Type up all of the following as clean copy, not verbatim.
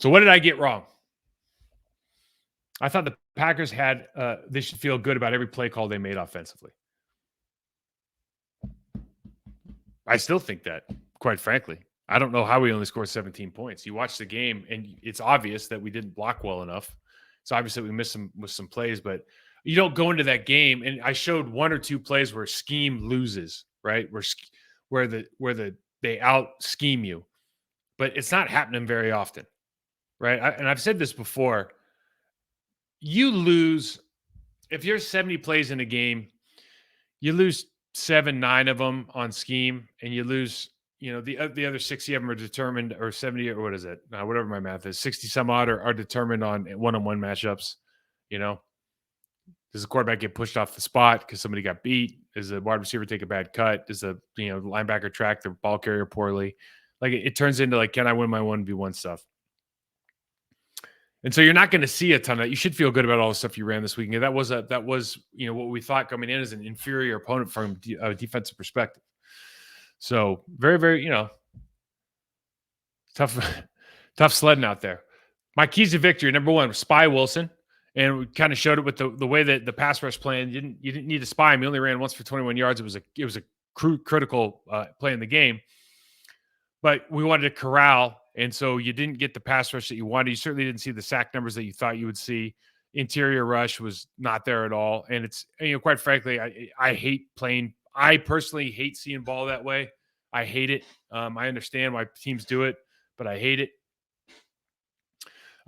So what did I get wrong? I thought the Packers had they should feel good about every play call they made offensively. I still think that, quite frankly. I don't know how we only scored 17 points. You watch the game, and it's obvious that we didn't block well enough. It's obvious that we missed some plays, but you don't go into that game. And I showed one or two plays where scheme loses, right? Where they out scheme you, but it's not happening very often, right? And I've said this before. You lose if you're 70 plays in a game, you lose 7, 9 of them on scheme, and you lose, the other 60 of them are determined, or 70, or what is it? Whatever my math is, 60 some odd are determined on one-on-one matchups. You know, does the quarterback get pushed off the spot because somebody got beat? Does the wide receiver take a bad cut? Does the linebacker track the ball carrier poorly? Like it turns into like, can I win my 1v1 stuff? And so you're not going to see a ton of that. You should feel good about all the stuff you ran this weekend. That was what we thought coming in as an inferior opponent from a defensive perspective. So very, very, tough, tough sledding out there. My keys to victory: number one, spy Wilson, and we kind of showed it with the way that the pass rush plan. You didn't need to spy him. He only ran once for 21 yards. It was a critical play in the game, but we wanted to corral. And so you didn't get the pass rush that you wanted. You certainly didn't see the sack numbers that you thought you would see. Interior rush was not there at all. And it's, quite frankly, I hate playing. I personally hate seeing ball that way. I hate it. I understand why teams do it, but I hate it.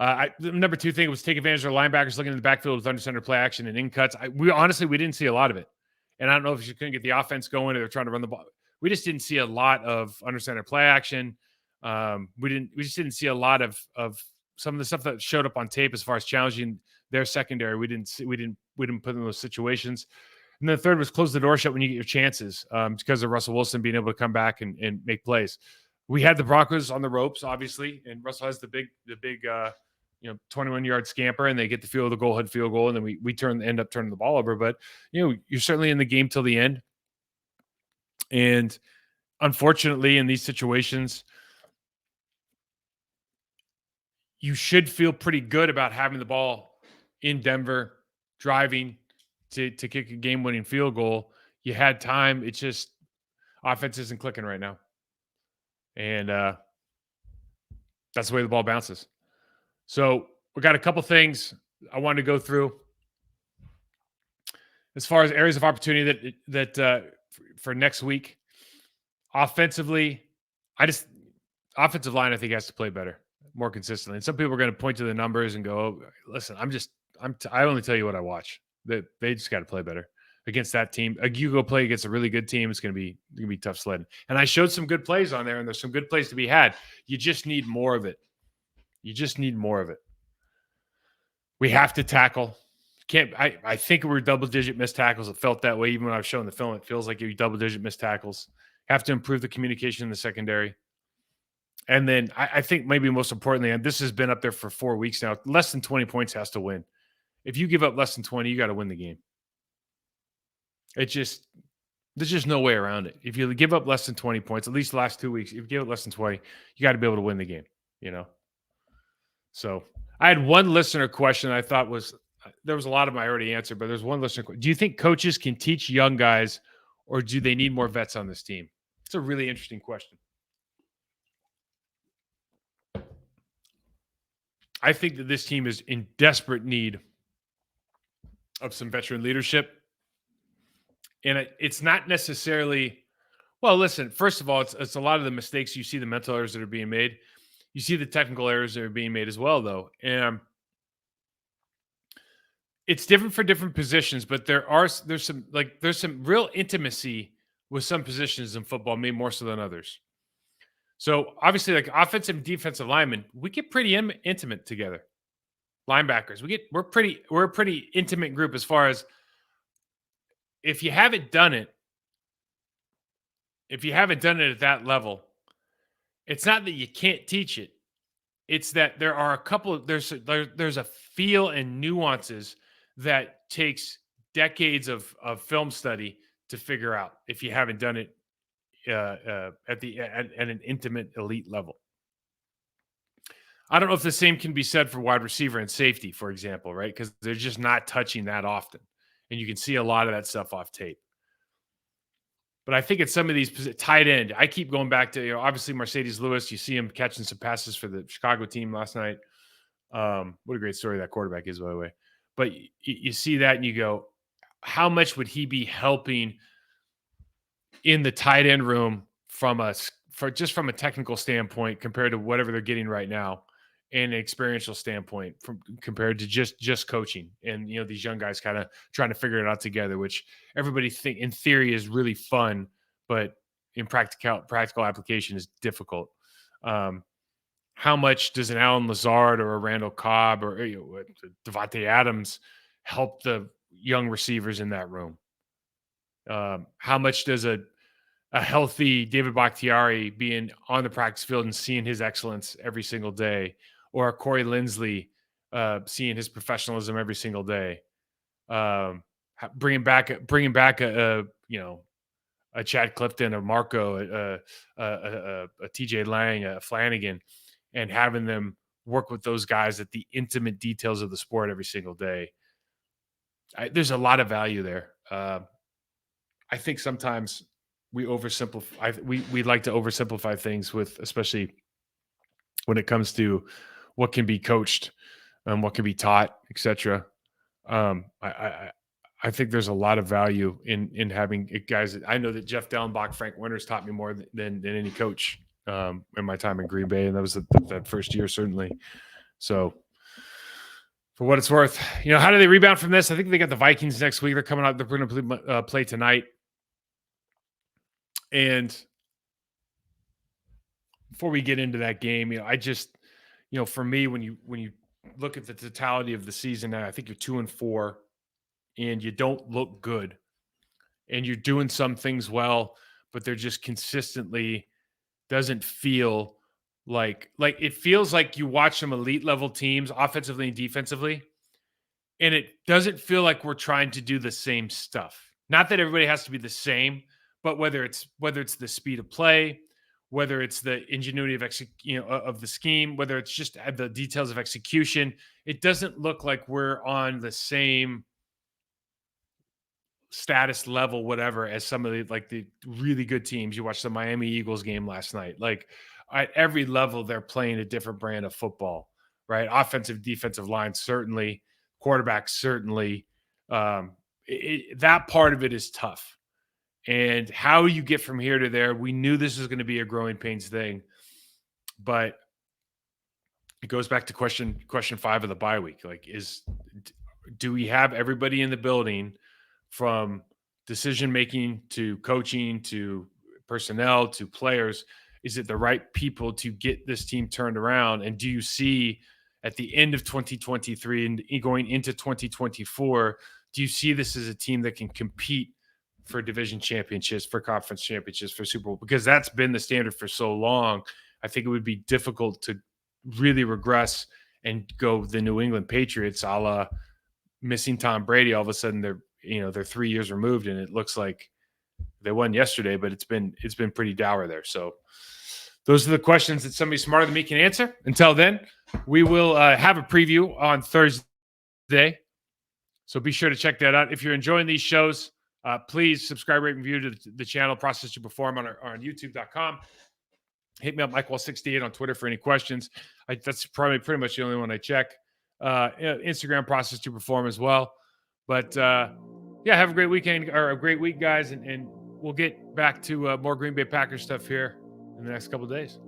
The number two thing was take advantage of our linebackers looking in the backfield with under center play action and in cuts. We didn't see a lot of it. And I don't know if you couldn't get the offense going or they're trying to run the ball. We just didn't see a lot of under center play action. We just didn't see a lot of some of the stuff that showed up on tape as far as challenging their secondary. We didn't put in those situations. And then the third was close the door shut when you get your chances, because of Russell Wilson being able to come back and make plays. We had the Broncos on the ropes, obviously, and Russell has the big 21-yard scamper, and they get the field of the goal, head field goal, and then we end up turning the ball over. But you're certainly in the game till the end. And unfortunately, in these situations, you should feel pretty good about having the ball in Denver, driving to kick a game-winning field goal. You had time. It's just offense isn't clicking right now. And that's the way the ball bounces. So we got a couple things I wanted to go through as far as areas of opportunity that for next week. Offensively, offensive line, I think, has to play better, more consistently. And some people are going to point to the numbers and go, oh, listen, I only tell you what I watch. They just got to play better against that team. You go play against a really good team, it's going to be tough sledding. And I showed some good plays on there, and there's some good plays to be had. You just need more of it. We have to tackle. I think we're double-digit missed tackles. It felt that way even when I was showing the film. It feels like you're double-digit missed tackles. Have to improve the communication in the secondary. And then I think maybe most importantly, and this has been up there for 4 weeks now, less than 20 points has to win. If you give up less than 20, you got to win the game. There's just no way around it. If you give up less than 20 points, at least the last 2 weeks, if you give up less than 20, you got to be able to win the game, So I had one listener question I thought there was a lot of them I already answered, but there's one listener question. Do you think coaches can teach young guys, or do they need more vets on this team? It's a really interesting question. I think that this team is in desperate need of some veteran leadership. And it's not necessarily, well, listen, first of all, it's a lot of the mistakes. You see the mental errors that are being made. You see the technical errors that are being made as well, though. And it's different for different positions, but there's some real intimacy with some positions in football, maybe more so than others. So obviously, like offensive and defensive linemen, we get pretty intimate together. Linebackers, we're a pretty intimate group as far as if you haven't done it at that level, it's not that you can't teach it. It's that there are there's a feel and nuances that takes decades of film study to figure out if you haven't done it at an intimate elite level. I don't know if the same can be said for wide receiver and safety, for example, right? Because they're just not touching that often. And you can see a lot of that stuff off tape. But I think at some of these tight end, I keep going back to, obviously Mercedes Lewis. You see him catching some passes for the Chicago team last night. What a great story that quarterback is, by the way. But you see that and you go, how much would he be helping in the tight end room from from a technical standpoint compared to whatever they're getting right now, and an experiential standpoint from compared to just coaching and these young guys kind of trying to figure it out together, which everybody think in theory is really fun, but in practical application is difficult. How much does an Alan Lazard or a Randall Cobb or Devontae Adams help the young receivers in that room? How much does a healthy David Bakhtiari being on the practice field and seeing his excellence every single day, or a Corey Linsley seeing his professionalism every single day, bringing back a Chad Clifton, a Marco, a TJ Lang, a Flanagan, and having them work with those guys at the intimate details of the sport every single day. There's a lot of value there. I think sometimes we oversimplify. We like to oversimplify things especially when it comes to what can be coached and what can be taught, etc. I think there's a lot of value in having guys. I know that Jeff Dellenbach, Frank Winters taught me more than any coach in my time in Green Bay, and that was that first year certainly. So, for what it's worth, how do they rebound from this? I think they got the Vikings next week. They're coming out. They're going to play tonight. And before we get into that game, I just, for me, when you look at the totality of the season, I think you're 2-4, and you don't look good, and you're doing some things well, but they're just consistently doesn't feel like it feels like you watch some elite level teams offensively and defensively, and it doesn't feel like we're trying to do the same stuff. Not that everybody has to be the same, but whether it's the speed of play, whether it's the ingenuity of of the scheme, whether it's just the details of execution, it doesn't look like we're on the same status level, whatever, as some of the really good teams. You watched the Miami Eagles game last night. Like at every level, they're playing a different brand of football, right? Offensive, defensive line, certainly. Quarterback, certainly. That part of it is tough. And how you get from here to there, we knew this was going to be a growing pains thing, but it goes back to question 5 of the bye week. Do we have everybody in the building, from decision making to coaching to personnel to players? Is it the right people to get this team turned around? And do you see at the end of 2023 and going into 2024, do you see this as a team that can compete for division championships, for conference championships, for Super Bowl? Because that's been the standard for so long. I think it would be difficult to really regress and go the New England Patriots, a la missing Tom Brady. All of a sudden they're 3 years removed, and it looks like they won yesterday, but it's been pretty dour there. So those are the questions that somebody smarter than me can answer. Until then, we will have a preview on Thursday. So be sure to check that out. If you're enjoying these shows, please subscribe, rate, and review to the channel, Process to Perform, on YouTube.com. Hit me up, MikeWall68 on Twitter for any questions. That's probably pretty much the only one I check. Instagram, Process to Perform as well. But have a great weekend, or a great week, guys, and we'll get back to more Green Bay Packers stuff here in the next couple of days.